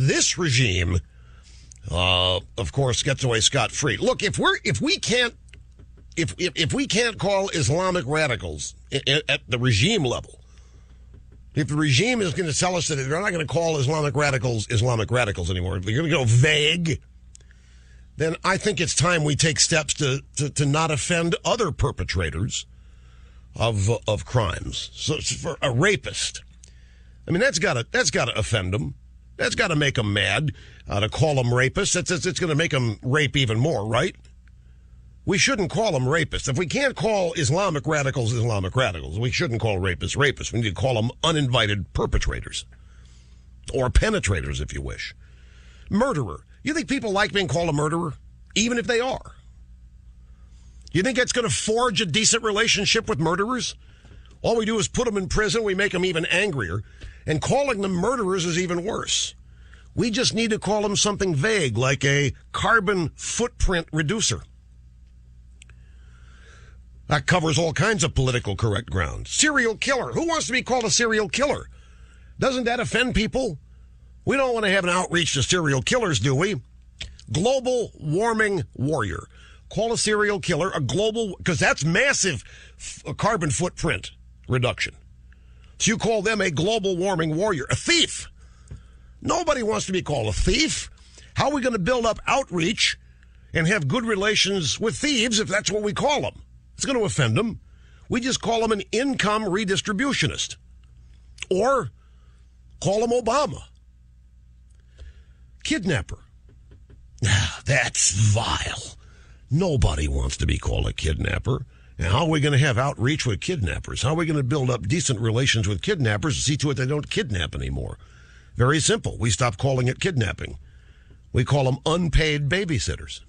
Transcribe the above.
This regime, of course, gets away scot-free. Look, if we can't call Islamic radicals at the regime level, if the regime is going to tell us that they're not going to call Islamic radicals anymore, if they're going to go vague, then I think it's time we take steps to not offend other perpetrators of crimes. So for a rapist, I mean, that's got to offend them. That's got to make them mad to call them rapists. It's going to make them rape even more, right? We shouldn't call them rapists. If we can't call Islamic radicals, we shouldn't call rapists rapists. We need to call them uninvited perpetrators. Or penetrators, if you wish. Murderer. You think people like being called a murderer? Even if they are? You think that's going to forge a decent relationship with murderers? All we do is put them in prison, we make them even angrier, and calling them murderers is even worse. We just need to call them something vague, like a carbon footprint reducer. That covers all kinds of political correct ground. Serial killer. Who wants to be called a serial killer? Doesn't that offend people? We don't want to have an outreach to serial killers, do we? Global warming warrior. Call a serial killer a global, because that's massive carbon footprint reduction. So you call them a global warming warrior. A thief. Nobody wants to be called a thief. How are we going to build up outreach and have good relations with thieves if that's what we call them? It's going to offend them. We just call them an income redistributionist. Or call them Obama. Kidnapper. That's vile. Nobody wants to be called a kidnapper. And how are we going to have outreach with kidnappers? How are we going to build up decent relations with kidnappers and see to it they don't kidnap anymore? Very simple. We stop calling it kidnapping. We call them unpaid babysitters.